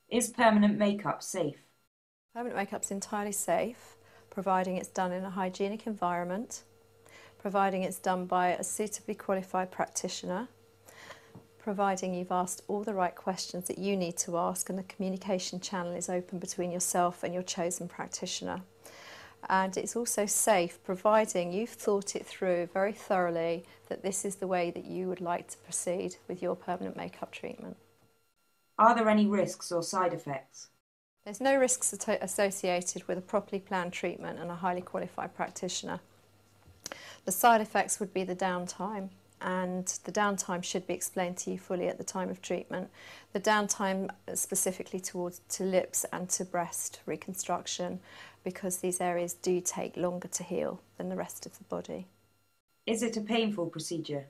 Is permanent makeup safe? Permanent makeup's entirely safe, providing it's done in a hygienic environment, providing it's done by a suitably qualified practitioner, providing you've asked all the right questions that you need to ask and the communication channel is open between yourself and your chosen practitioner. And it's also safe, providing you've thought it through very thoroughly that this is the way that you would like to proceed with your permanent makeup treatment. Are there any risks or side effects? There's no risks associated with a properly planned treatment and a highly qualified practitioner. The side effects would be the downtime, and the downtime should be explained to you fully at the time of treatment. The downtime specifically to lips and to breast reconstruction, because these areas do take longer to heal than the rest of the body. Is it a painful procedure?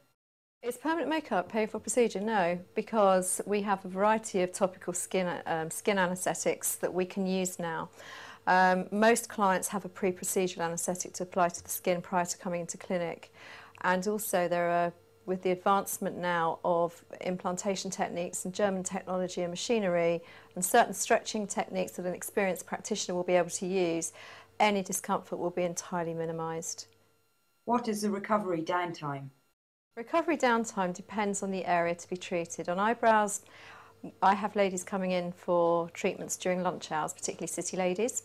Is permanent makeup a painful procedure? No, because we have a variety of topical skin anaesthetics that we can use now. Most clients have a pre-procedural anaesthetic to apply to the skin prior to coming into clinic, and also there are, with the advancement now of implantation techniques and German technology and machinery and certain stretching techniques that an experienced practitioner will be able to use, any discomfort will be entirely minimised. What is the recovery downtime? Recovery downtime depends on the area to be treated. On eyebrows, I have ladies coming in for treatments during lunch hours, particularly city ladies.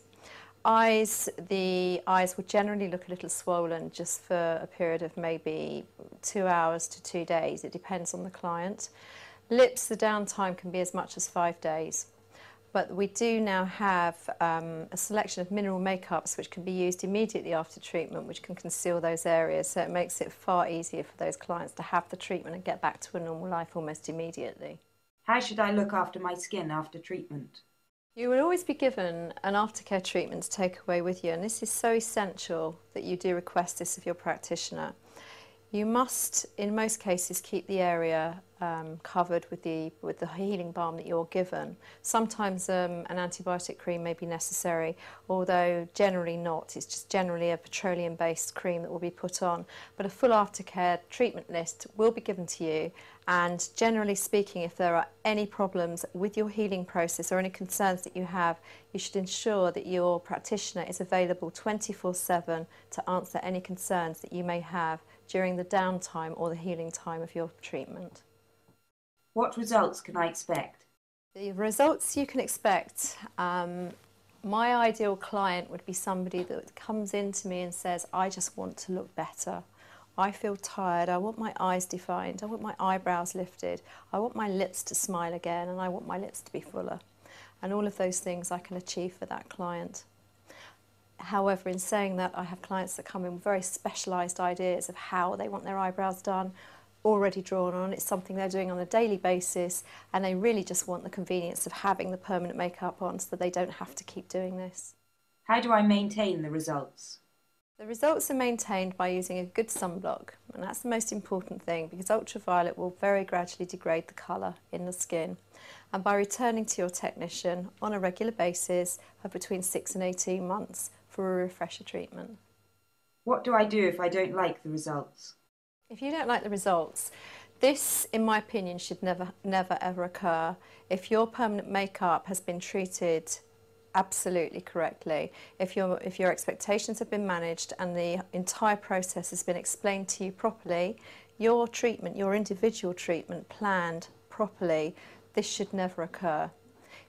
The eyes will generally look a little swollen just for a period of maybe 2 hours to 2 days. It depends on the client. Lips, the downtime can be as much as 5 days. But we do now have a selection of mineral makeups which can be used immediately after treatment, which can conceal those areas. So it makes it far easier for those clients to have the treatment and get back to a normal life almost immediately. How should I look after my skin after treatment? You will always be given an aftercare treatment to take away with you, and this is so essential that you do request this of your practitioner. You must, in most cases, keep the area covered with the healing balm that you're given. Sometimes an antibiotic cream may be necessary, although generally not. It's just generally a petroleum-based cream that will be put on. But a full aftercare treatment list will be given to you, and generally speaking, if there are any problems with your healing process or any concerns that you have, you should ensure that your practitioner is available 24/7 to answer any concerns that you may have during the downtime or the healing time of your treatment. What results can I expect? The results you can expect, my ideal client would be somebody that comes into me and says, I just want to look better. I feel tired, I want my eyes defined, I want my eyebrows lifted, I want my lips to smile again, and I want my lips to be fuller. And all of those things I can achieve for that client. However, in saying that, I have clients that come in with very specialised ideas of how they want their eyebrows done, already drawn on. It's something they're doing on a daily basis, and they really just want the convenience of having the permanent makeup on so that they don't have to keep doing this. How do I maintain the results? The results are maintained by using a good sunblock, and that's the most important thing, because ultraviolet will very gradually degrade the colour in the skin. And by returning to your technician on a regular basis of between 6 and 18 months for a refresher treatment. What do I do if I don't like the results? If you don't like the results, this, in my opinion, should never ever occur. If your permanent makeup has been treated absolutely correctly, if your expectations have been managed and the entire process has been explained to you properly, your treatment, your individual treatment planned properly, this should never occur.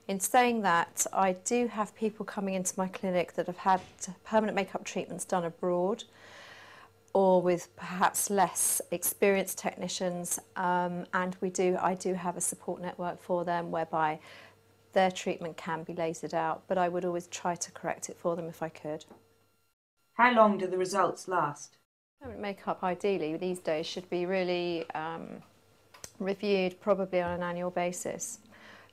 In saying that, I do have people coming into my clinic that have had permanent makeup treatments done abroad, or with perhaps less experienced technicians, and I do have a support network for them whereby their treatment can be lasered out, but I would always try to correct it for them if I could. How long do the results last? Permanent makeup, ideally, these days should be really reviewed probably on an annual basis.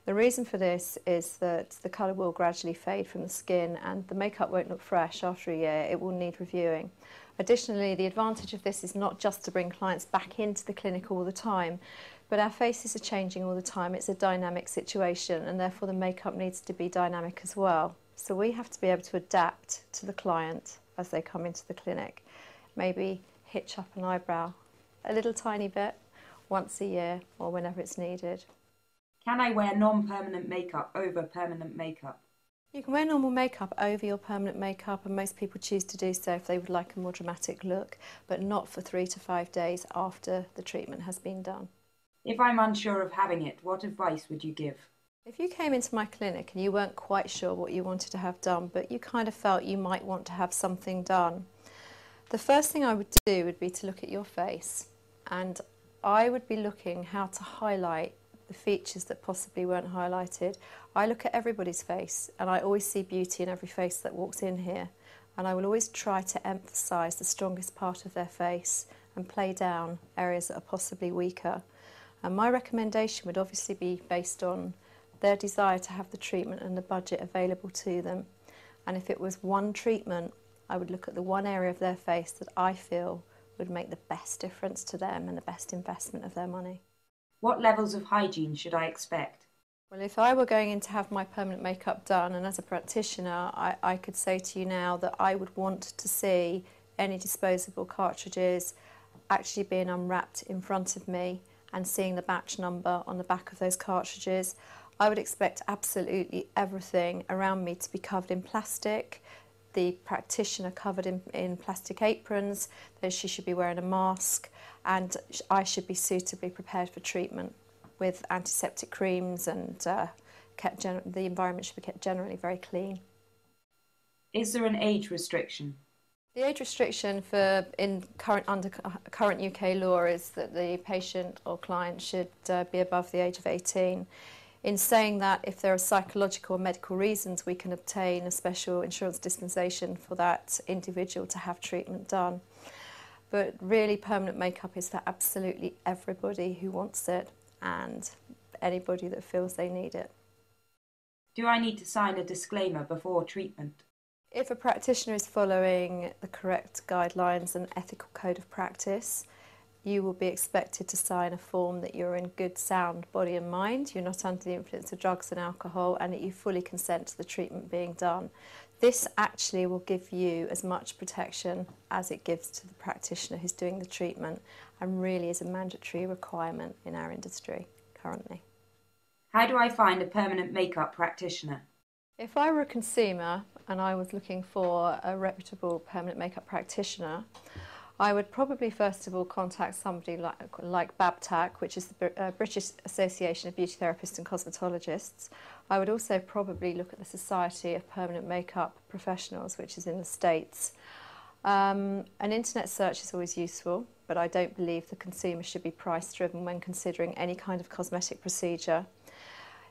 The reason for this is that the colour will gradually fade from the skin and the makeup won't look fresh after a year. It will need reviewing. Additionally, the advantage of this is not just to bring clients back into the clinic all the time, but our faces are changing all the time. It's a dynamic situation, and therefore the makeup needs to be dynamic as well. So we have to be able to adapt to the client as they come into the clinic. Maybe hitch up an eyebrow a little tiny bit once a year or whenever it's needed. Can I wear non-permanent makeup over permanent makeup? You can wear normal makeup over your permanent makeup, and most people choose to do so if they would like a more dramatic look, but not for 3 to 5 days after the treatment has been done. If I'm unsure of having it, what advice would you give? If you came into my clinic and you weren't quite sure what you wanted to have done, but you kind of felt you might want to have something done, the first thing I would do would be to look at your face, and I would be looking how to highlight the features that possibly weren't highlighted. I look at everybody's face, and I always see beauty in every face that walks in here, and I will always try to emphasise the strongest part of their face and play down areas that are possibly weaker. And my recommendation would obviously be based on their desire to have the treatment and the budget available to them. And if it was one treatment, I would look at the one area of their face that I feel would make the best difference to them and the best investment of their money. What levels of hygiene should I expect? Well, if I were going in to have my permanent makeup done, and as a practitioner, I could say to you now that I would want to see any disposable cartridges actually being unwrapped in front of me and seeing the batch number on the back of those cartridges. I would expect absolutely everything around me to be covered in plastic, the practitioner covered in plastic aprons, that she should be wearing a mask, and I should be suitably prepared for treatment with antiseptic creams, and the environment should be kept generally very clean. Is there an age restriction? The age restriction under current UK law is that the patient or client should be above the age of 18. In saying that, if there are psychological or medical reasons, we can obtain a special insurance dispensation for that individual to have treatment done. But really, permanent makeup is for absolutely everybody who wants it and anybody that feels they need it. Do I need to sign a disclaimer before treatment? If a practitioner is following the correct guidelines and ethical code of practice, you will be expected to sign a form that you're in good sound body and mind, you're not under the influence of drugs and alcohol, and that you fully consent to the treatment being done. This actually will give you as much protection as it gives to the practitioner who's doing the treatment, and really is a mandatory requirement in our industry currently. How do I find a permanent makeup practitioner? If I were a consumer and I was looking for a reputable permanent makeup practitioner, I would probably first of all contact somebody like BABTAC, which is the British Association of Beauty Therapists and Cosmetologists. I would also probably look at the Society of Permanent Makeup Professionals, which is in the States. An internet search is always useful, but I don't believe the consumer should be price driven when considering any kind of cosmetic procedure.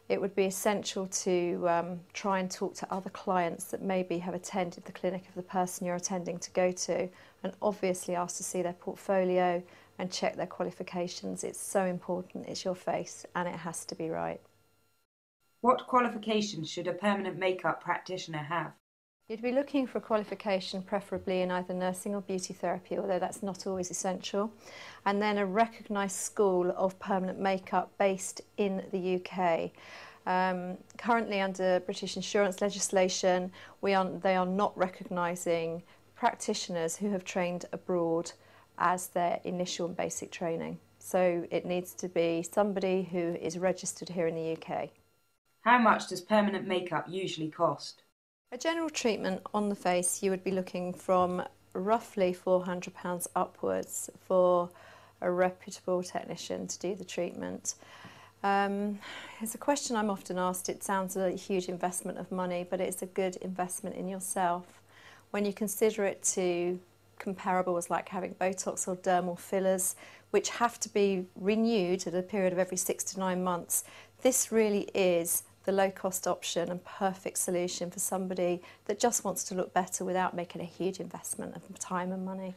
It would be essential to try and talk to other clients that maybe have attended the clinic of the person you're attending to go to, and obviously ask to see their portfolio and check their qualifications. It's so important. It's your face and it has to be right. What qualifications should a permanent makeup practitioner have? You'd be looking for a qualification preferably in either nursing or beauty therapy, although that's not always essential, and then a recognised school of permanent makeup based in the UK. Currently under British insurance legislation, they are not recognising practitioners who have trained abroad as their initial and basic training. So it needs to be somebody who is registered here in the UK. How much does permanent makeup usually cost? A general treatment on the face, you would be looking from roughly £400 upwards for a reputable technician to do the treatment. It's a question I'm often asked. It sounds a huge investment of money, but it's a good investment in yourself. When you consider it to comparables like having Botox or dermal fillers, which have to be renewed at a period of every 6 to 9 months, this really is the low-cost option and perfect solution for somebody that just wants to look better without making a huge investment of time and money.